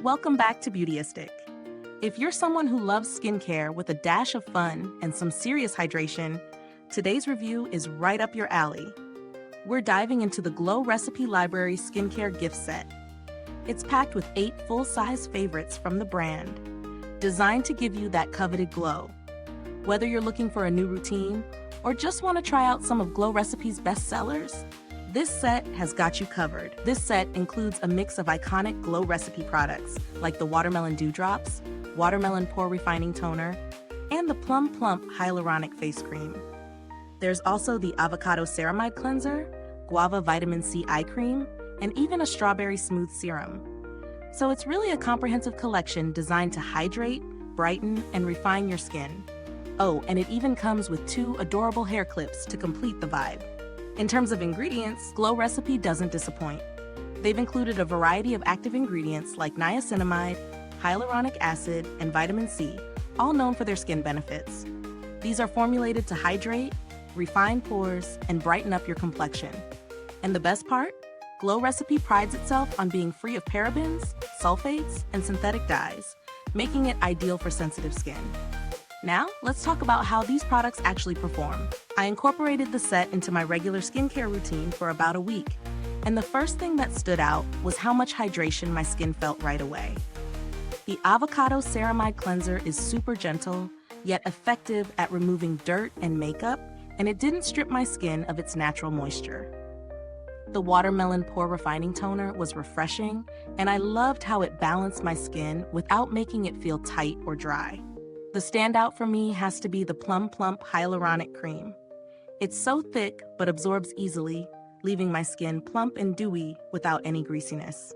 Welcome back to Beautyistic. If you're someone who loves skincare with a dash of fun and some serious hydration, today's review is right up your alley. We're diving into the Glow Recipe Library Skincare Gift Set. It's packed with 8 full-size favorites from the brand, designed to give you that coveted glow. Whether you're looking for a new routine or just want to try out some of Glow Recipe's best sellers, this set has got you covered. This set includes a mix of iconic Glow Recipe products like the Watermelon Dew Drops, Watermelon Pore Refining Toner, and the Plum Plump Hyaluronic Face Cream. There's also the Avocado Ceramide Cleanser, Guava Vitamin C Eye Cream, and even a Strawberry Smooth Serum. So it's really a comprehensive collection designed to hydrate, brighten, and refine your skin. Oh, and it even comes with 2 adorable hair clips to complete the vibe. In terms of ingredients, Glow Recipe doesn't disappoint. They've included a variety of active ingredients like niacinamide, hyaluronic acid, and vitamin C, all known for their skin benefits. These are formulated to hydrate, refine pores, and brighten up your complexion. And the best part? Glow Recipe prides itself on being free of parabens, sulfates, and synthetic dyes, making it ideal for sensitive skin. Now, let's talk about how these products actually perform. I incorporated the set into my regular skincare routine for about a week, and the first thing that stood out was how much hydration my skin felt right away. The Avocado Ceramide Cleanser is super gentle, yet effective at removing dirt and makeup, and it didn't strip my skin of its natural moisture. The Watermelon Pore Refining Toner was refreshing, and I loved how it balanced my skin without making it feel tight or dry. The standout for me has to be the Plum Plump Hyaluronic Cream. It's so thick but absorbs easily, leaving my skin plump and dewy without any greasiness.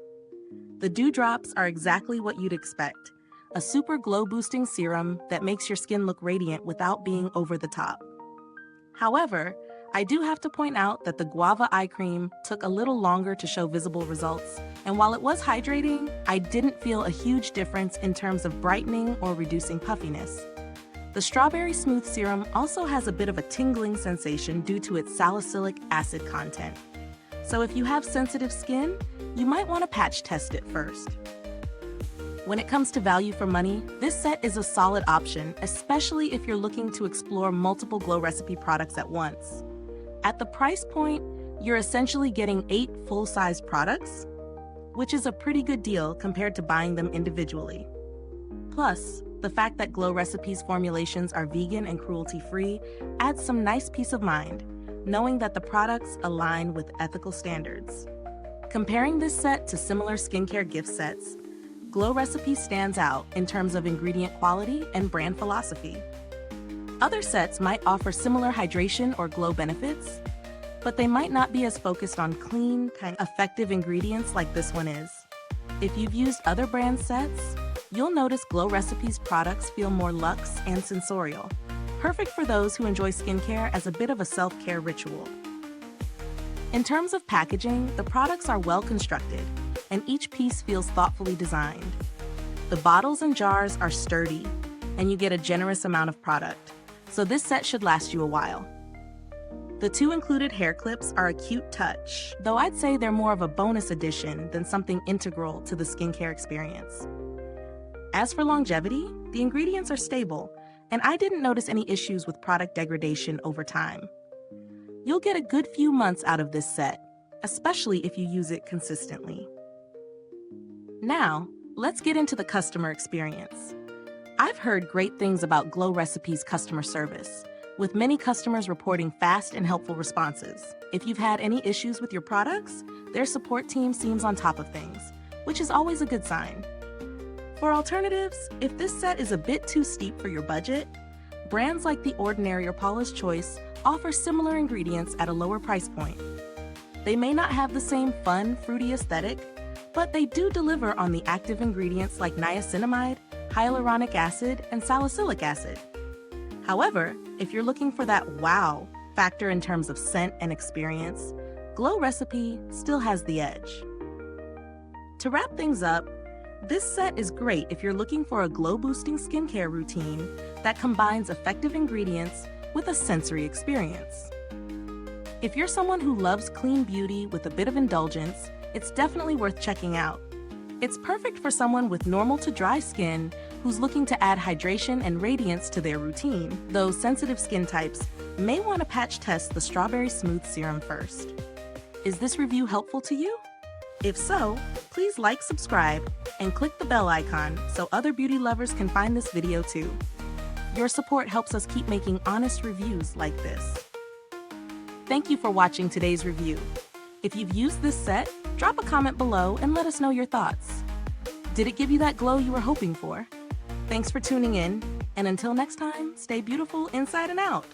The Dew Drops are exactly what you'd expect, a super glow-boosting serum that makes your skin look radiant without being over the top. However, I do have to point out that the Guava Eye Cream took a little longer to show visible results, and while it was hydrating, I didn't feel a huge difference in terms of brightening or reducing puffiness. The Strawberry Smooth Serum also has a bit of a tingling sensation due to its salicylic acid content. So if you have sensitive skin, you might want to patch test it first. When it comes to value for money, this set is a solid option, especially if you're looking to explore multiple Glow Recipe products at once. At the price point, you're essentially getting 8 full-size products, which is a pretty good deal compared to buying them individually. Plus, the fact that Glow Recipe's formulations are vegan and cruelty-free adds some nice peace of mind, knowing that the products align with ethical standards. Comparing this set to similar skincare gift sets, Glow Recipe stands out in terms of ingredient quality and brand philosophy. Other sets might offer similar hydration or glow benefits, but they might not be as focused on clean, effective ingredients like this one is. If you've used other brand sets, you'll notice Glow Recipe's products feel more luxe and sensorial, perfect for those who enjoy skincare as a bit of a self-care ritual. In terms of packaging, the products are well constructed, and each piece feels thoughtfully designed. The bottles and jars are sturdy, and you get a generous amount of product, so this set should last you a while. The 2 included hair clips are a cute touch, though I'd say they're more of a bonus addition than something integral to the skincare experience. As for longevity, the ingredients are stable, and I didn't notice any issues with product degradation over time. You'll get a good few months out of this set, especially if you use it consistently. Now, let's get into the customer experience. I've heard great things about Glow Recipe's customer service, with many customers reporting fast and helpful responses. If you've had any issues with your products, their support team seems on top of things, which is always a good sign. For alternatives, if this set is a bit too steep for your budget, brands like The Ordinary or Paula's Choice offer similar ingredients at a lower price point. They may not have the same fun, fruity aesthetic, but they do deliver on the active ingredients like niacinamide, hyaluronic acid, and salicylic acid. However, if you're looking for that wow factor in terms of scent and experience, Glow Recipe still has the edge. To wrap things up, this set is great if you're looking for a glow-boosting skincare routine that combines effective ingredients with a sensory experience. If you're someone who loves clean beauty with a bit of indulgence, it's definitely worth checking out. It's perfect for someone with normal to dry skin who's looking to add hydration and radiance to their routine. Those sensitive skin types may want to patch test the Strawberry Smooth Serum first. Is this review helpful to you? If so, please like, subscribe, and click the bell icon so other beauty lovers can find this video too. Your support helps us keep making honest reviews like this. Thank you for watching today's review. If you've used this set, drop a comment below and let us know your thoughts. Did it give you that glow you were hoping for? Thanks for tuning in, and until next time, stay beautiful inside and out.